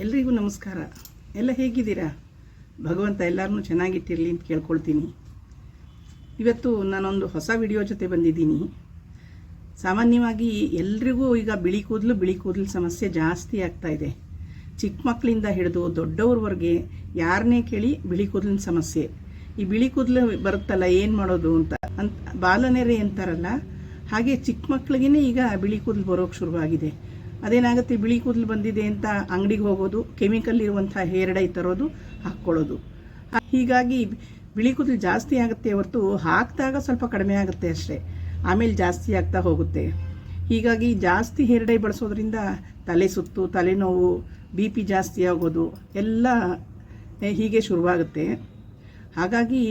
ಎಲ್ರಿಗೂ ನಮಸ್ಕಾರ. ಎಲ್ಲ ಹೇಗಿದ್ದೀರಾ? ಭಗವಂತ ಎಲ್ಲರನ್ನೂ ಚೆನ್ನಾಗಿಟ್ಟಿರಲಿ ಅಂತ ಕೇಳ್ಕೊಳ್ತೀನಿ. ಇವತ್ತು ನಾನೊಂದು ಹೊಸ ವಿಡಿಯೋ ಜೊತೆ ಬಂದಿದ್ದೀನಿ. ಸಾಮಾನ್ಯವಾಗಿ ಎಲ್ರಿಗೂ ಈಗ ಬಿಳಿ ಕೂದಲು ಸಮಸ್ಯೆ ಜಾಸ್ತಿ ಆಗ್ತಾ ಇದೆ. ಚಿಕ್ಕ ಮಕ್ಕಳಿಂದ ಹಿಡಿದು ದೊಡ್ಡವ್ರವರೆಗೆ ಯಾರನ್ನೇ ಕೇಳಿ ಬಿಳಿ ಕೂದಲಿನ ಸಮಸ್ಯೆ. ಈ ಬಿಳಿ ಕೂದಲು ಬರುತ್ತಲ್ಲ, ಏನು ಮಾಡೋದು ಅಂತ ಬಾಲನೆರೆ ಅಂತಾರಲ್ಲ, ಹಾಗೆ ಚಿಕ್ಕ ಮಕ್ಕಳಿಗೇ ಈಗ ಬಿಳಿ ಕೂದಲು ಬರೋಕ್ಕೆ ಶುರುವಾಗಿದೆ. ಅದೇನಾಗುತ್ತೆ, ಬಿಳಿ ಕೂದಲು ಬಂದಿದೆ ಅಂತ ಅಂಗಡಿಗೆ ಹೋಗೋದು, ಕೆಮಿಕಲ್ ಇರುವಂಥ ಹೇರ್ ಡೈ ತರೋದು, ಹಾಕ್ಕೊಳ್ಳೋದು. ಹೀಗಾಗಿ ಬಿಳಿ ಕೂದಲು ಜಾಸ್ತಿ ಆಗುತ್ತೆ ಹೊರತು ಹಾಕಿದಾಗ ಸ್ವಲ್ಪ ಕಡಿಮೆ ಆಗುತ್ತೆ ಅಷ್ಟೇ, ಆಮೇಲೆ ಜಾಸ್ತಿ ಆಗ್ತಾ ಹೋಗುತ್ತೆ. ಹೀಗಾಗಿ ಜಾಸ್ತಿ ಹೇರ್ ಡೈ ಬಳಸೋದ್ರಿಂದ ತಲೆ ಸುತ್ತು, ತಲೆನೋವು, BP ಜಾಸ್ತಿ ಆಗೋದು ಎಲ್ಲ ಹೀಗೆ ಶುರುವಾಗುತ್ತೆ. ಹಾಗಾಗಿ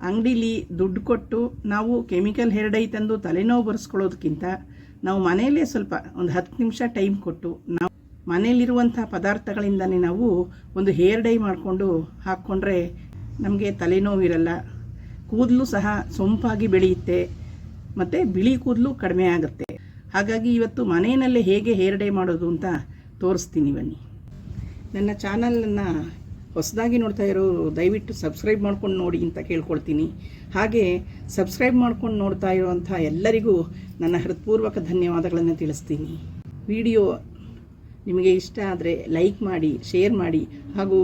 ಅಂಗಡೀಲಿ ದುಡ್ಡು ಕೊಟ್ಟು ನಾವು ಕೆಮಿಕಲ್ ಹೇರ್ ಡೈ ತಂದು ತಲೆನೋವು ಬರೆಸ್ಕೊಳ್ಳೋದಕ್ಕಿಂತ ನಾವು ಮನೆಯಲ್ಲೇ ಸ್ವಲ್ಪ ಒಂದು 10 ನಿಮಿಷ ಟೈಮ್ ಕೊಟ್ಟು ನಾವು ಮನೆಯಲ್ಲಿರುವಂಥ ಪದಾರ್ಥಗಳಿಂದನೇ ನಾವು ಒಂದು ಹೇರ್ ಡೈ ಮಾಡಿಕೊಂಡು ಹಾಕ್ಕೊಂಡ್ರೆ ನಮಗೆ ತಲೆನೋವು ಇರಲ್ಲ, ಕೂದಲು ಸಹ ಸೊಂಪಾಗಿ ಬೆಳೆಯುತ್ತೆ ಮತ್ತು ಬಿಳಿ ಕೂದಲು ಕಡಿಮೆ ಆಗುತ್ತೆ. ಹಾಗಾಗಿ ಇವತ್ತು ಮನೆಯಲ್ಲೇ ಹೇಗೆ ಹೇರ್ ಡೈ ಮಾಡೋದು ಅಂತ ತೋರಿಸ್ತೀನಿ ಬನ್ನಿ. ನನ್ನ ಚಾನಲನ್ನು ಹೊಸದಾಗಿ ನೋಡ್ತಾ ಇರೋರು ದಯವಿಟ್ಟು ಸಬ್ಸ್ಕ್ರೈಬ್ ಮಾಡ್ಕೊಂಡು ನೋಡಿ ಅಂತ ಕೇಳ್ಕೊಳ್ತೀನಿ. ಹಾಗೆ ಸಬ್ಸ್ಕ್ರೈಬ್ ಮಾಡ್ಕೊಂಡು ನೋಡ್ತಾ ಇರುವಂಥ ಎಲ್ಲರಿಗೂ ನನ್ನ ಹೃತ್ಪೂರ್ವಕ ಧನ್ಯವಾದಗಳನ್ನು ತಿಳಿಸ್ತೀನಿ. ವಿಡಿಯೋ ನಿಮಗೆ ಇಷ್ಟ ಆದರೆ ಲೈಕ್ ಮಾಡಿ, ಶೇರ್ ಮಾಡಿ ಹಾಗೂ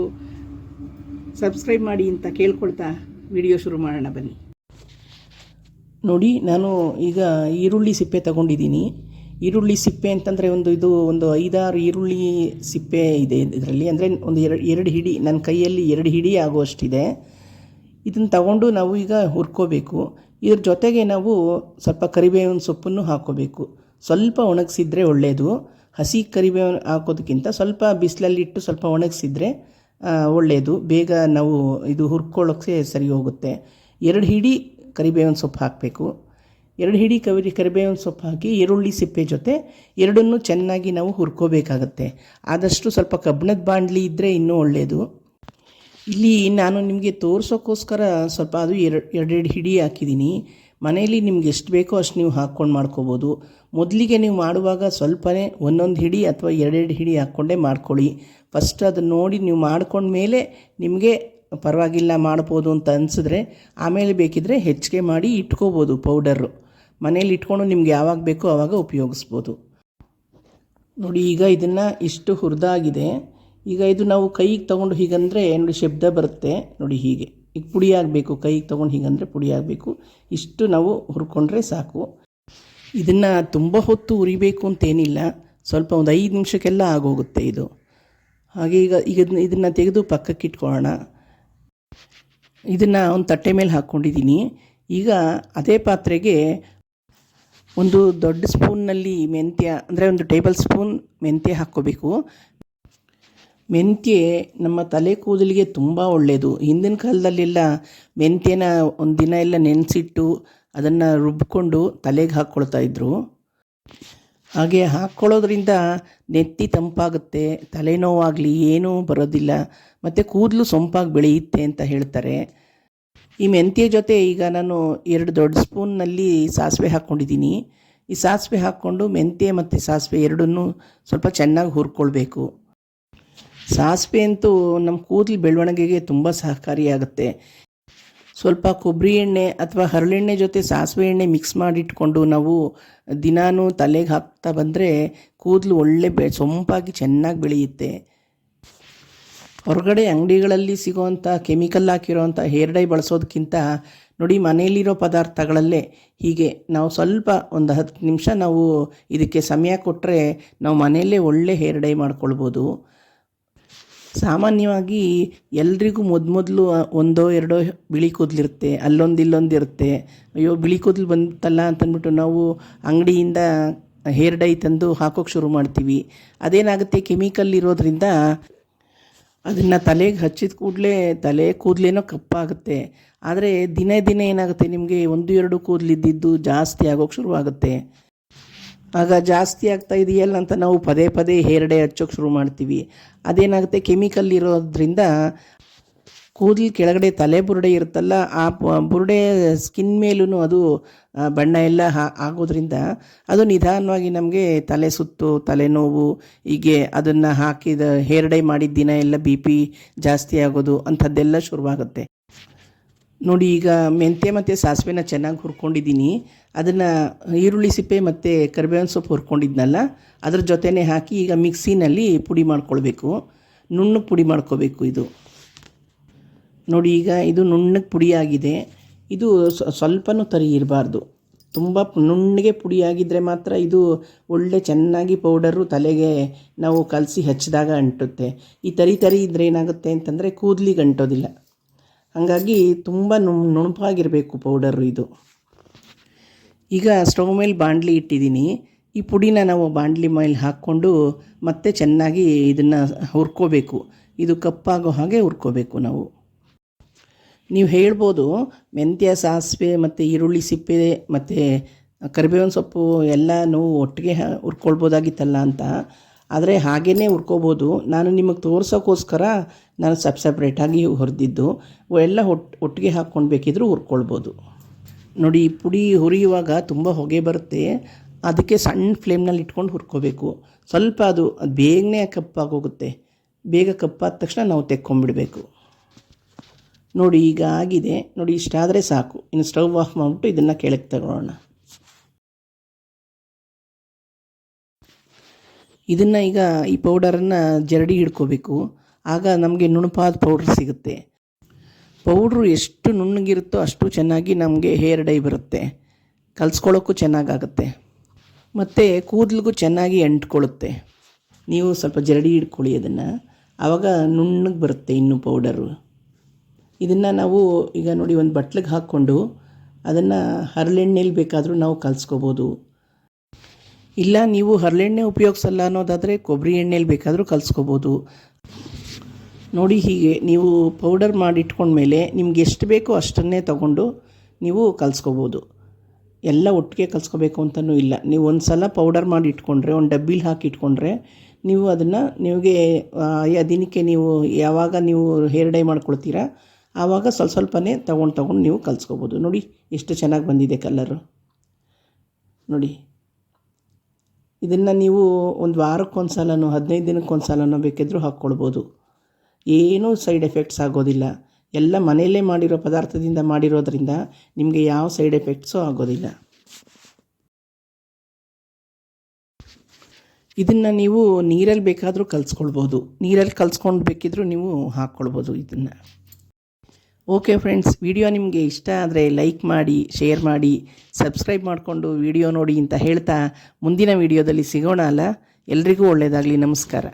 ಸಬ್ಸ್ಕ್ರೈಬ್ ಮಾಡಿ ಅಂತ ಕೇಳ್ಕೊಳ್ತಾ ವಿಡಿಯೋ ಶುರು ಮಾಡೋಣ ಬನ್ನಿ. ನೋಡಿ, ನಾನು ಈಗ ಈರುಳ್ಳಿ ಸಿಪ್ಪೆ ತಗೊಂಡಿದ್ದೀನಿ. ಈರುಳ್ಳಿ ಸಿಪ್ಪೆ ಅಂತಂದರೆ ಇದು ಒಂದು 5-6 ಈರುಳ್ಳಿ ಸಿಪ್ಪೆ ಇದೆ ಇದರಲ್ಲಿ. ಅಂದರೆ ಒಂದು ಎರಡು ಹಿಡಿ, ನನ್ನ ಕೈಯಲ್ಲಿ 2 ಹಿಡಿ ಆಗುವಷ್ಟಿದೆ. ಇದನ್ನು ತಗೊಂಡು ನಾವು ಈಗ ಹುರ್ಕೋಬೇಕು. ಇದ್ರ ಜೊತೆಗೆ ನಾವು ಸ್ವಲ್ಪ ಕರಿಬೇವಿನ ಸೊಪ್ಪನ್ನು ಹಾಕ್ಕೋಬೇಕು. ಸ್ವಲ್ಪ ಒಣಗಿಸಿದ್ರೆ ಒಳ್ಳೆಯದು. ಹಸಿ ಕರಿಬೇವು ಹಾಕೋದಕ್ಕಿಂತ ಸ್ವಲ್ಪ ಬಿಸಿಲಲ್ಲಿಟ್ಟು ಸ್ವಲ್ಪ ಒಣಗಿಸಿದ್ರೆ ಒಳ್ಳೆಯದು. ಬೇಗ ನಾವು ಇದು ಹುರ್ಕೊಳ್ಳೋಕ್ಕೆ ಸರಿ ಹೋಗುತ್ತೆ. 2 ಹಿಡಿ ಕರಿಬೇವಿನ ಸೊಪ್ಪು ಹಾಕಬೇಕು. 2 ಹಿಡಿ ಕರಿಬೇವಿನ ಸೊಪ್ಪು ಹಾಕಿ ಈರುಳ್ಳಿ ಸಿಪ್ಪೆ ಜೊತೆ ಎರಡನ್ನೂ ಚೆನ್ನಾಗಿ ನಾವು ಹುರ್ಕೋಬೇಕಾಗತ್ತೆ. ಆದಷ್ಟು ಸ್ವಲ್ಪ ಕಬ್ಬಿಣದ ಬಾಣಲಿ ಇದ್ದರೆ ಇನ್ನೂ ಒಳ್ಳೆಯದು. ಇಲ್ಲಿ ನಾನು ನಿಮಗೆ ತೋರಿಸೋಕ್ಕೋಸ್ಕರ ಸ್ವಲ್ಪ ಅದು 2 ಹಿಡಿ ಹಾಕಿದ್ದೀನಿ. ಮನೆಯಲ್ಲಿ ನಿಮ್ಗೆ ಎಷ್ಟು ಬೇಕೋ ಅಷ್ಟು ನೀವು ಹಾಕ್ಕೊಂಡು ಮಾಡ್ಕೋಬೋದು. ಮೊದಲಿಗೆ ನೀವು ಮಾಡುವಾಗ ಸ್ವಲ್ಪನೇ 1 ಹಿಡಿ ಅಥವಾ 2 ಹಿಡಿ ಹಾಕ್ಕೊಂಡೇ ಮಾಡ್ಕೊಳ್ಳಿ. ಫಸ್ಟ್ ಅದನ್ನು ನೋಡಿ ನೀವು ಮಾಡ್ಕೊಂಡ್ಮೇಲೆ ನಿಮಗೆ ಪರವಾಗಿಲ್ಲ ಮಾಡ್ಬೋದು ಅಂತ ಅನಿಸಿದ್ರೆ ಆಮೇಲೆ ಬೇಕಿದ್ದರೆ ಹೆಚ್ಚಿಗೆ ಮಾಡಿ ಇಟ್ಕೋಬೋದು. ಪೌಡರು ಮನೇಲಿ ಇಟ್ಕೊಂಡು ನಿಮ್ಗೆ ಯಾವಾಗ ಬೇಕೋ ಆವಾಗ ಉಪಯೋಗಿಸ್ಬೋದು. ನೋಡಿ, ಈಗ ಇದನ್ನು ಇಷ್ಟು ಹುರಿದಾಗಿದೆ. ಈಗ ಇದು ನಾವು ಕೈಗೆ ತೊಗೊಂಡು ಹೀಗಂದರೆ ನೋಡಿ ಶಬ್ದ ಬರುತ್ತೆ. ನೋಡಿ, ಹೀಗೆ ಈಗ ಪುಡಿ ಆಗಬೇಕು. ಕೈಗೆ ತೊಗೊಂಡು ಹೀಗಂದರೆ ಪುಡಿ ಆಗಬೇಕು. ಇಷ್ಟು ನಾವು ಹುರ್ಕೊಂಡ್ರೆ ಸಾಕು. ಇದನ್ನು ತುಂಬ ಹೊತ್ತು ಉರಿಬೇಕು ಅಂತೇನಿಲ್ಲ, ಸ್ವಲ್ಪ ಒಂದು 5 ನಿಮಿಷಕ್ಕೆಲ್ಲ ಆಗೋಗುತ್ತೆ ಇದು. ಹಾಗೆ ಈಗ ಇದನ್ನು ತೆಗೆದು ಪಕ್ಕಕ್ಕೆ ಇಟ್ಕೊಳ್ಳೋಣ. ಇದನ್ನು ಒಂದು ತಟ್ಟೆ ಮೇಲೆ ಹಾಕ್ಕೊಂಡಿದ್ದೀನಿ. ಈಗ ಅದೇ ಪಾತ್ರೆಗೆ ಒಂದು ದೊಡ್ಡ ಸ್ಪೂನ್ನಲ್ಲಿ ಮೆಂತ್ಯ, ಅಂದರೆ ಒಂದು ಟೇಬಲ್ ಸ್ಪೂನ್ ಮೆಂತ್ಯ ಹಾಕ್ಕೋಬೇಕು. ಮೆಂತ್ಯ ನಮ್ಮ ತಲೆ ಕೂದಲಿಗೆ ತುಂಬ ಒಳ್ಳೆಯದು. ಹಿಂದಿನ ಕಾಲದಲ್ಲೆಲ್ಲ ಮೆಂತ್ಯನ ಒಂದು ದಿನ ಎಲ್ಲ ನೆನೆಸಿಟ್ಟು ಅದನ್ನು ರುಬ್ಬಿಕೊಂಡು ತಲೆಗೆ ಹಾಕ್ಕೊಳ್ತಾಯಿದ್ರು. ಹಾಗೆ ಹಾಕ್ಕೊಳ್ಳೋದ್ರಿಂದ ನೆತ್ತಿ ತಂಪಾಗುತ್ತೆ, ತಲೆನೋವಾಗಲಿ ಏನೂ ಬರೋದಿಲ್ಲ, ಮತ್ತು ಕೂದಲು ಸೊಂಪಾಗಿ ಬೆಳೆಯುತ್ತೆ ಅಂತ ಹೇಳ್ತಾರೆ. ಈ ಮೆಂತ್ಯ ಜೊತೆ ಈಗ ನಾನು 2 ದೊಡ್ಡ ಸ್ಪೂನ್ನಲ್ಲಿ ಸಾಸಿವೆ ಹಾಕ್ಕೊಂಡಿದ್ದೀನಿ. ಈ ಸಾಸಿವೆ ಹಾಕ್ಕೊಂಡು ಮೆಂತ್ಯ ಮತ್ತು ಸಾಸಿವೆ ಎರಡನ್ನೂ ಸ್ವಲ್ಪ ಚೆನ್ನಾಗಿ ಹುರ್ಕೊಳ್ಬೇಕು. ಸಾಸಿವೆ ಅಂತೂ ನಮ್ಮ ಕೂದಲು ಬೆಳವಣಿಗೆಗೆ ತುಂಬ ಸಹಕಾರಿಯಾಗುತ್ತೆ. ಸ್ವಲ್ಪ ಕೊಬ್ಬರಿ ಎಣ್ಣೆ ಅಥವಾ ಹರಳೆಣ್ಣೆ ಜೊತೆ ಸಾಸಿವೆ ಎಣ್ಣೆ ಮಿಕ್ಸ್ ಮಾಡಿಟ್ಕೊಂಡು ನಾವು ದಿನಾನೂ ತಲೆಗೆ ಹಾಕ್ತಾ ಬಂದರೆ ಕೂದಲು ಒಳ್ಳೆ ಸೊಂಪಾಗಿ ಚೆನ್ನಾಗಿ ಬೆಳೆಯುತ್ತೆ. ಹೊರಗಡೆ ಅಂಗಡಿಗಳಲ್ಲಿ ಸಿಗೋವಂಥ ಕೆಮಿಕಲ್ ಹಾಕಿರೋವಂಥ ಹೇರ್ ಡೈ ಬಳಸೋದಕ್ಕಿಂತ ನೋಡಿ, ಮನೆಯಲ್ಲಿರೋ ಪದಾರ್ಥಗಳಲ್ಲೇ ಹೀಗೆ ನಾವು ಸ್ವಲ್ಪ ಒಂದು 10 ನಿಮಿಷ ನಾವು ಇದಕ್ಕೆ ಸಮಯ ಕೊಟ್ಟರೆ ನಾವು ಮನೆಯಲ್ಲೇ ಒಳ್ಳೆ ಹೇರ್ ಡೈ ಮಾಡ್ಕೊಳ್ಬೋದು. ಸಾಮಾನ್ಯವಾಗಿ ಎಲ್ರಿಗೂ ಮೊದಲು 1-2 ಬಿಳಿ ಕೂದಲಿರುತ್ತೆ, ಇರುತ್ತೆ. ಅಯ್ಯೋ ಬಿಳಿ ಕೂದಲು ಬಂತಲ್ಲ ಅಂತಂದ್ಬಿಟ್ಟು ನಾವು ಅಂಗಡಿಯಿಂದ ಹೇರ್ ಡೈ ತಂದು ಹಾಕೋಕ್ಕೆ ಶುರು ಮಾಡ್ತೀವಿ. ಅದೇನಾಗುತ್ತೆ, ಕೆಮಿಕಲ್ ಇರೋದ್ರಿಂದ ಅದನ್ನು ತಲೆಗೆ ಹಚ್ಚಿದ ಕೂಡಲೇ ತಲೆ ಕೂದಲೇನೋ ಕಪ್ಪಾಗುತ್ತೆ. ಆದರೆ ದಿನೇ ಏನಾಗುತ್ತೆ, ನಿಮಗೆ 1-2 ಕೂದಲಿದ್ದಿದ್ದು ಜಾಸ್ತಿ ಆಗೋಕ್ಕೆ ಶುರುವಾಗುತ್ತೆ. ಆಗ ಜಾಸ್ತಿ ಆಗ್ತಾ ಇದೆಯಲ್ಲ ಅಂತ ನಾವು ಪದೇ ಹೇರ್ ಡೈ ಹಚ್ಚೋಕ್ಕೆ ಶುರು ಮಾಡ್ತೀವಿ. ಅದೇನಾಗುತ್ತೆ, ಕೆಮಿಕಲ್ ಇರೋದ್ರಿಂದ ಕೂದಲು ಕೆಳಗಡೆ ತಲೆ ಬುರುಡೆ ಇರುತ್ತಲ್ಲ, ಆ ಬುರುಡೆ ಸ್ಕಿನ್ ಮೇಲೂ ಅದು ಬಣ್ಣ ಎಲ್ಲ ಆಗೋದ್ರಿಂದ ಅದು ನಿಧಾನವಾಗಿ ನಮಗೆ ತಲೆ ಸುತ್ತು, ತಲೆನೋವು, ಹೀಗೆ ಅದನ್ನು ಹಾಕಿದ ಹೇರ್ ಡೈ ಮಾಡಿದ ದಿನ ಎಲ್ಲ BP ಜಾಸ್ತಿ ಆಗೋದು ಅಂಥದ್ದೆಲ್ಲ ಶುರುವಾಗುತ್ತೆ. ನೋಡಿ, ಈಗ ಮೆಂತ್ಯ ಮತ್ತು ಸಾಸಿವೆನ ಚೆನ್ನಾಗಿ ಹುರ್ಕೊಂಡಿದ್ದೀನಿ. ಅದನ್ನು ಈರುಳ್ಳಿ ಸಿಪ್ಪೆ ಮತ್ತು ಕರಿಬೇವಿನ ಸೊಪ್ಪು ಹುರ್ಕೊಂಡಿದ್ನಲ್ಲ ಅದ್ರ ಜೊತೆನೇ ಹಾಕಿ ಈಗ ಮಿಕ್ಸಿನಲ್ಲಿ ಪುಡಿ ಮಾಡ್ಕೊಳ್ಬೇಕು. ನುಣ್ಣಗೆ ಪುಡಿ ಮಾಡ್ಕೋಬೇಕು. ಇದು ನೋಡಿ, ಈಗ ಇದು ನುಣ್ಣಗೆ ಪುಡಿಯಾಗಿದೆ. ಇದು ಸ್ವಲ್ಪನೂ ತರಿ ಇರಬಾರ್ದು, ತುಂಬ ನುಣ್ಣಗೆ ಪುಡಿಯಾಗಿದ್ದರೆ ಮಾತ್ರ ಇದು ಒಳ್ಳೆ ಚೆನ್ನಾಗಿ ಪೌಡರು ತಲೆಗೆ ನಾವು ಕಲಸಿ ಹಚ್ಚಿದಾಗ ಅಂಟುತ್ತೆ. ಈ ತರಿ ಇದ್ದರೆ ಏನಾಗುತ್ತೆ ಅಂತಂದರೆ ಕೂದಲಿಗೆ ಅಂಟೋದಿಲ್ಲ. ಹಾಗಾಗಿ ತುಂಬ ನುಣುಪಾಗಿರಬೇಕು ಪೌಡರು ಇದು. ಈಗ ಸ್ಟವ್ ಮೇಲೆ ಬಾಣಲಿ ಇಟ್ಟಿದ್ದೀನಿ. ಈ ಪುಡಿನ ನಾವು ಬಾಣಲಿ ಮೇಲೆ ಹಾಕ್ಕೊಂಡು ಮತ್ತೆ ಚೆನ್ನಾಗಿ ಇದನ್ನು ಹುರ್ಕೋಬೇಕು. ಇದು ಕಪ್ಪಾಗೋ ಹಾಗೆ ಹುರ್ಕೋಬೇಕು ನಾವು. ನೀವು ಹೇಳ್ಬೋದು, ಮೆಂತ್ಯ, ಸಾಸಿವೆ ಮತ್ತು ಈರುಳ್ಳಿ ಸಿಪ್ಪೆ ಮತ್ತು ಕರಿಬೇವಿನ ಸೊಪ್ಪು ಎಲ್ಲನೂ ಒಟ್ಟಿಗೆ ಹುರ್ಕೊಳ್ಬೋದಾಗಿತ್ತಲ್ಲ ಅಂತ. ಆದರೆ ಹಾಗೇ ಹುರ್ಕೋಬೋದು. ನಾನು ನಿಮಗೆ ತೋರ್ಸೋಕ್ಕೋಸ್ಕರ ನಾನು ಸಪ್ರೇಟಾಗಿ ಹುರಿದಿದ್ದು. ಎಲ್ಲ ಒಟ್ಟಿಗೆ ಹಾಕ್ಕೊಂಡು ಬೇಕಿದ್ರೂ ಹುರ್ಕೊಳ್ಬೋದು. ನೋಡಿ, ಈ ಪುಡಿ ಹುರಿಯುವಾಗ ತುಂಬ ಹೊಗೆ ಬರುತ್ತೆ. ಅದಕ್ಕೆ ಸಣ್ಣ ಫ್ಲೇಮ್ನಲ್ಲಿ ಇಟ್ಕೊಂಡು ಹುರ್ಕೋಬೇಕು. ಸ್ವಲ್ಪ ಅದು ಬೇಗನೆ ಕಪ್ಪಾಗೋಗುತ್ತೆ. ಬೇಗ ಕಪ್ಪಾದ ತಕ್ಷಣ ನಾವು ತೆಕ್ಕೊಂಬಿಡಬೇಕು. ನೋಡಿ, ಈಗ ಆಗಿದೆ. ನೋಡಿ, ಇಷ್ಟಾದರೆ ಸಾಕು. ಇನ್ನು ಸ್ಟವ್ ಆಫ್ ಮಾಡಿಬಿಟ್ಟು ಇದನ್ನು ಕೆಳಗೆ ತಗೊಳ್ಳೋಣ. ಇದನ್ನು ಈಗ ಈ ಪೌಡರನ್ನು ಜರಡಿ ಹಿಡ್ಕೋಬೇಕು. ಆಗ ನಮಗೆ ನುಣುಪಾದ ಪೌಡ್ರ್ ಸಿಗುತ್ತೆ. ಪೌಡ್ರು ಎಷ್ಟು ನುಣ್ಣಗಿರುತ್ತೋ ಅಷ್ಟು ಚೆನ್ನಾಗಿ ನಮಗೆ ಹೇರ್ ಡೈ ಬರುತ್ತೆ. ಕಲಿಸ್ಕೊಳ್ಳೋಕ್ಕೂ ಚೆನ್ನಾಗಾಗುತ್ತೆ ಮತ್ತು ಕೂದಲಿಗೂ ಚೆನ್ನಾಗಿ ಅಂಟ್ಕೊಳ್ಳುತ್ತೆ. ನೀವು ಸ್ವಲ್ಪ ಜರಡಿ ಹಿಡ್ಕೊಳ್ಳಿ ಅದನ್ನು, ಆವಾಗ ನುಣ್ಣಗೆ ಬರುತ್ತೆ ಇನ್ನೂ ಪೌಡರು. ಇದನ್ನು ನಾವು ಈಗ ನೋಡಿ ಒಂದು ಬಟ್ಲಿಗೆ ಹಾಕ್ಕೊಂಡು ಅದನ್ನು ಹರಳೆಣ್ಣೆಲಿ ಬೇಕಾದರೂ ನಾವು ಕಲಿಸ್ಕೋಬೋದು. ಇಲ್ಲ ನೀವು ಹರಳೆಣ್ಣೆ ಉಪಯೋಗಿಸಲ್ಲ ಅನ್ನೋದಾದರೆ ಕೊಬ್ಬರಿ ಎಣ್ಣೆಲಿ ಬೇಕಾದರೂ ಕಲಿಸ್ಕೋಬೋದು. ನೋಡಿ, ಹೀಗೆ ನೀವು ಪೌಡರ್ ಮಾಡಿಟ್ಕೊಂಡ್ಮೇಲೆ ನಿಮ್ಗೆ ಎಷ್ಟು ಬೇಕೋ ಅಷ್ಟನ್ನೇ ತಗೊಂಡು ನೀವು ಕಲಿಸ್ಕೋಬೋದು. ಎಲ್ಲ ಒಟ್ಟಿಗೆ ಕಲಿಸ್ಕೋಬೇಕು ಅಂತಲೂ ಇಲ್ಲ. ನೀವು ಒಂದು ಸಲ ಪೌಡರ್ ಮಾಡಿ ಇಟ್ಕೊಂಡ್ರೆ, ಒಂದು ಡಬ್ಬಿಲಿ ಹಾಕಿ ಇಟ್ಕೊಂಡ್ರೆ, ನೀವು ಅದನ್ನು ನಿಮಗೆ ದಿನಕ್ಕೆ ನೀವು ಯಾವಾಗ ನೀವು ಹೇರ್ ಡೈ ಮಾಡ್ಕೊಳ್ತೀರಾ ಆವಾಗ ಸ್ವಲ್ಪನೇ ತೊಗೊಂಡು ನೀವು ಕಲಿಸ್ಕೋಬೋದು. ನೋಡಿ ಎಷ್ಟು ಚೆನ್ನಾಗಿ ಬಂದಿದೆ ಕಲರು. ನೋಡಿ, ಇದನ್ನು ನೀವು ಒಂದು ವಾರಕ್ಕೊಂದು ಸಲನೋ 15 ದಿನಕ್ಕೊಂದು ಸಲನೋ ಬೇಕಿದ್ರೂ ಹಾಕ್ಕೊಳ್ಬೋದು. ಏನೂ ಸೈಡ್ ಎಫೆಕ್ಟ್ಸ್ ಆಗೋದಿಲ್ಲ. ಎಲ್ಲ ಮನೆಯಲ್ಲೇ ಮಾಡಿರೋ ಪದಾರ್ಥದಿಂದ ಮಾಡಿರೋದ್ರಿಂದ ನಿಮಗೆ ಯಾವ ಸೈಡ್ ಎಫೆಕ್ಟ್ಸು ಆಗೋದಿಲ್ಲ. ಇದನ್ನು ನೀವು ನೀರಲ್ಲಿ ಬೇಕಾದರೂ ಕಲಿಸ್ಕೊಳ್ಬೋದು. ನೀರಲ್ಲಿ ಕಲಿಸ್ಕೊಂಡು ಬೇಕಿದ್ರೂ ನೀವು ಹಾಕ್ಕೊಳ್ಬೋದು ಇದನ್ನು. ಓಕೆ ಫ್ರೆಂಡ್ಸ್, ವಿಡಿಯೋ ನಿಮಗೆ ಇಷ್ಟ ಆದರೆ ಲೈಕ್ ಮಾಡಿ, ಶೇರ್ ಮಾಡಿ, ಸಬ್ಸ್ಕ್ರೈಬ್ ಮಾಡಿಕೊಂಡು ವಿಡಿಯೋ ನೋಡಿ ಅಂತ ಹೇಳ್ತಾ ಮುಂದಿನ ವಿಡಿಯೋದಲ್ಲಿ ಸಿಗೋಣ ಅಲ್ಲ. ಎಲ್ರಿಗೂ ಒಳ್ಳೆಯದಾಗಲಿ. ನಮಸ್ಕಾರ.